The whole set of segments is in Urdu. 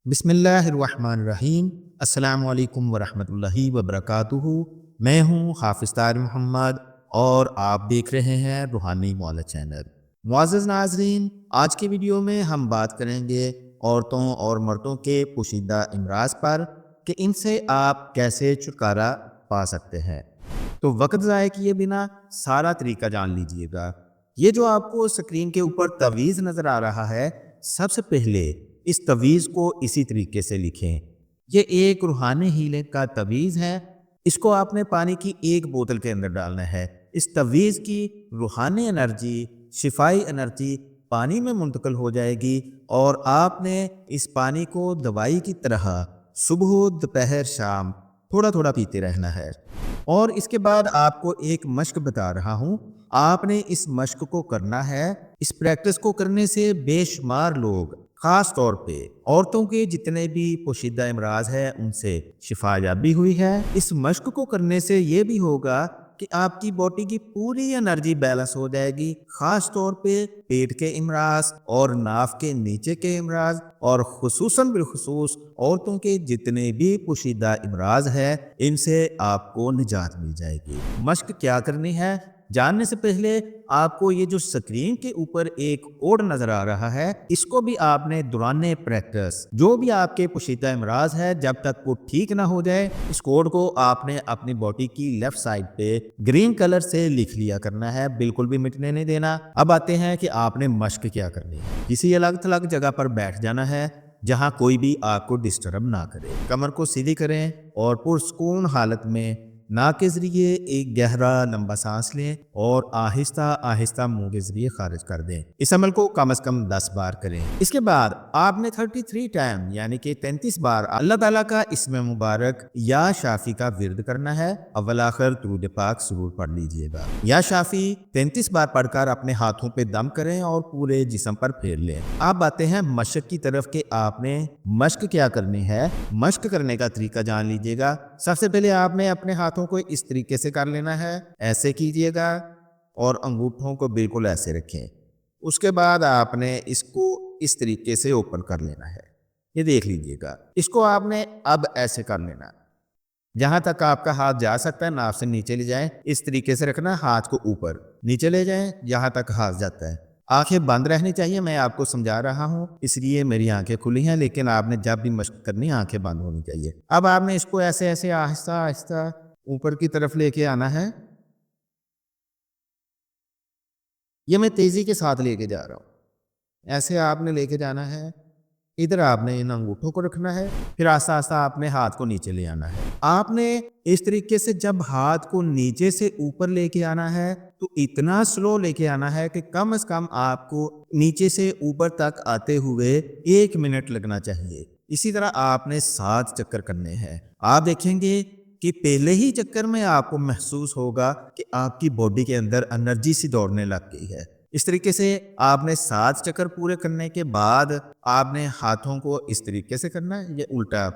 بسم اللہ الرحمن الرحیم۔ السلام علیکم ورحمۃ اللہ وبرکاتہ۔ میں ہوں حافظ طاہر محمد اور آپ دیکھ رہے ہیں روحانی معالجہ چینل۔ معزز ناظرین، آج کی ویڈیو میں ہم بات کریں گے عورتوں اور مردوں کے پوشیدہ امراض پر کہ ان سے آپ کیسے چھٹکارا پا سکتے ہیں۔ تو وقت ضائع کیے بنا سارا طریقہ جان لیجئے گا۔ یہ جو آپ کو اسکرین کے اوپر تعویذ نظر آ رہا ہے، سب سے پہلے اس تعویذ کو اسی طریقے سے لکھیں۔ یہ ایک روحانی ہیلنگ کا تعویذ ہے۔ اس کو آپ نے پانی کی ایک بوتل کے اندر ڈالنا ہے۔ اس تعویذ کی روحانی انرجی، شفائی انرجی پانی میں منتقل ہو جائے گی اور آپ نے اس پانی کو دوائی کی طرح صبح، دوپہر، شام تھوڑا تھوڑا پیتے رہنا ہے۔ اور اس کے بعد آپ کو ایک مشق بتا رہا ہوں، آپ نے اس مشق کو کرنا ہے۔ اس پریکٹس کو کرنے سے بے شمار لوگ، خاص طور پہ عورتوں کے جتنے بھی پوشیدہ امراض ہیں، ان سے شفا یابی ہوئی ہے۔ اس مشق کو کرنے سے یہ بھی ہوگا کہ آپ کی باڈی کی پوری انرجی بیلنس ہو جائے گی، خاص طور پہ پیٹ کے امراض اور ناف کے نیچے کے امراض، اور خصوصاً بالخصوص عورتوں کے جتنے بھی پوشیدہ امراض ہیں، ان سے آپ کو نجات مل جائے گی۔ مشق کیا کرنی ہے جاننے سے پہلے آپ کو یہ جو سکرین کے اوپر ایک کوڈ نظر آ رہا ہے، اس کو بھی آپ نے دوران پریکٹس جو بھی آپ کے پوشیدہ امراض ہے جب تک وہ ٹھیک نہ ہو جائے، اس کوڈ کو آپ نے اپنی باڈی کی لیفٹ سائڈ پہ گرین کلر سے لکھ لیا کرنا ہے، بالکل بھی مٹنے نہیں دینا۔ اب آتے ہیں کہ آپ نے مشق کیا کرنی ہے۔ کسی الگ تھلگ جگہ پر بیٹھ جانا ہے جہاں کوئی بھی آپ کو ڈسٹرب نہ کرے۔ کمر کو سیدھی کریں اور پرسکون حالت میں ناک کے ذریعے ایک گہرا لمبا سانس لیں اور آہستہ آہستہ منہ کے ذریعے خارج کر دیں۔ اس عمل کو کم از کم 10 بار کریں۔ اس کے بعد آپ نے 33 ٹائم یعنی کہ 33 بار اللہ تعالیٰ کا اسم مبارک یا شافی کا ورد کرنا ہے۔ اول آخر درود پاک ضرور پڑھ لیجئے گا۔ یا شافی 33 بار پڑھ کر اپنے ہاتھوں پہ دم کریں اور پورے جسم پر پھیر لیں۔ آپ آتے ہیں مشق کی طرف کہ آپ نے مشق کیا کرنی ہے۔ مشق کرنے کا طریقہ جان لیجئے گا۔ سب سے پہلے آپ نے اپنے ہاتھوں کو اس طریقے سے کر لینا ہے، ایسے کیجئے گا اور انگوٹھوں کو بالکل ایسے رکھیں۔ اس کے بعد آپ نے اس کو اس طریقے سے اوپن کر لینا ہے، یہ دیکھ لیجئے گا۔ اس کو آپ نے اب ایسے کر لینا، جہاں تک آپ کا ہاتھ جا سکتا ہے ناف سے نیچے لے جائیں، اس طریقے سے رکھنا، ہاتھ کو اوپر نیچے لے جائیں جہاں تک ہاتھ جاتا ہے۔ آنکھیں بند رہنی چاہیے، میں آپ کو سمجھا رہا ہوں اس لیے میری آنکھیں کھلی ہیں، لیکن آپ نے جب بھی مشق کرنی آنکھیں بند ہونی چاہیے۔ اب آپ نے اس کو ایسے ایسے آہستہ آہستہ اوپر کی طرف لے کے آنا ہے۔ یہ میں تیزی کے ساتھ لے کے جا رہا ہوں، ایسے آپ نے لے کے جانا ہے۔ ادھر آپ نے ان انگوٹھوں کو رکھنا ہے، پھر آہستہ آہستہ آپ نے ہاتھ کو نیچے لے آنا ہے۔ آپ نے اس طریقے سے جب ہاتھ کو نیچے سے اوپر لے کے آنا ہے تو اتنا سلو لے کے آنا ہے کہ کم از کم آپ کو نیچے سے اوپر تک آتے ہوئے 1 منٹ لگنا چاہیے۔ اسی طرح آپ نے 7 چکر کرنے ہیں۔ آپ دیکھیں گے کہ پہلے ہی چکر میں آپ کو محسوس ہوگا کہ آپ کی باڈی کے اندر انرجی سی دوڑنے لگ گئی ہے۔ اس طریقے سے آپ نے 7 چکر پورے کرنے کے بعد آپ نے ہاتھوں کو اس طریقے سے کرنا ہے، یہ الٹا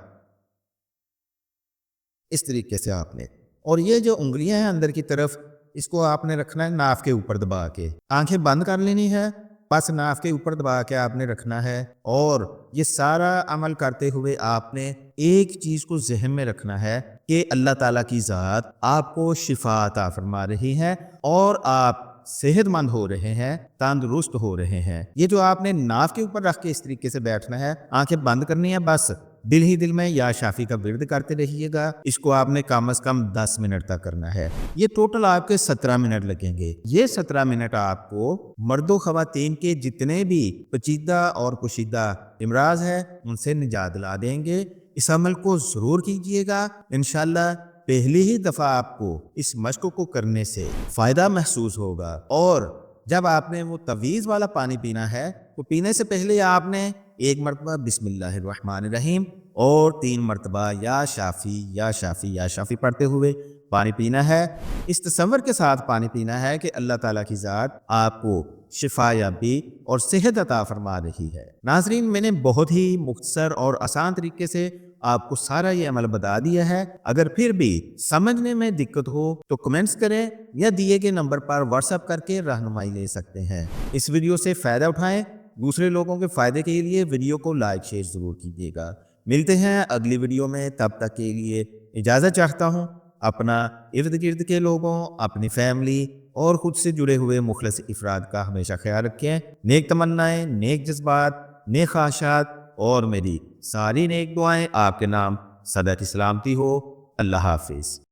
اس طریقے سے آپ نے، اور یہ جو انگلیاں ہیں اندر کی طرف، اس کو آپ نے رکھنا ہے ناف کے اوپر دبا کے۔ آنکھیں بند کر لینی ہے، بس ناف کے اوپر دبا کے آپ نے رکھنا ہے، اور یہ سارا عمل کرتے ہوئے آپ نے ایک چیز کو ذہن میں رکھنا ہے کہ اللہ تعالیٰ کی ذات آپ کو شفا عطا فرما رہی ہے اور آپ صحت مند ہو رہے ہیں، تندرست ہو رہے ہیں۔ یہ جو آپ نے ناف کے اوپر رکھ کے اس طریقے سے بیٹھنا ہے، آنکھیں بند کرنی ہے، بس دل ہی دل میں یا شافی کا ورد کرتے رہیے گا۔ اس کو آپ نے کم از کم 10 منٹ تک کرنا ہے۔ یہ ٹوٹل آپ کے 17 منٹ لگیں گے۔ یہ 17 منٹ آپ کو مرد و خواتین کے جتنے بھی پیچیدہ اور پوشیدہ امراض ہیں ان سے نجات دلا دیں گے۔ اس عمل کو ضرور کیجئے گا، انشاءاللہ پہلی ہی دفعہ آپ کو اس مشق کو کرنے سے فائدہ محسوس ہوگا۔ اور جب آپ نے وہ تعویذ والا پانی پینا ہے، وہ پینے سے پہلے آپ نے 1 مرتبہ بسم اللہ الرحمن الرحیم اور 3 مرتبہ یا شافی یا شافی یا شافی پڑھتے ہوئے پانی پینا ہے۔ اس تصور کے ساتھ پانی پینا ہے کہ اللہ تعالیٰ کی ذات آپ کو شفا یابی اور صحت عطا فرما رہی ہے۔ ناظرین، میں نے بہت ہی مختصر اور آسان طریقے سے آپ کو سارا یہ عمل بتا دیا ہے۔ اگر پھر بھی سمجھنے میں دقت ہو تو کمنٹس کریں یا دیے گئے نمبر پر واٹس ایپ کر کے رہنمائی لے سکتے ہیں۔ اس ویڈیو سے فائدہ اٹھائیں۔ دوسرے لوگوں کے فائدے کے لیے ویڈیو کو لائک شیئر ضرور کیجیے گا۔ ملتے ہیں اگلی ویڈیو میں، تب تک کے لیے اجازت چاہتا ہوں۔ اپنا ارد گرد کے لوگوں، اپنی فیملی اور خود سے جڑے ہوئے مخلص افراد کا ہمیشہ خیال رکھیں۔ نیک تمنائیں، نیک جذبات، نیک خواہشات اور میری ساری نیک دعائیں آپ کے نام سدا کی سلامتی ہو۔ اللہ حافظ۔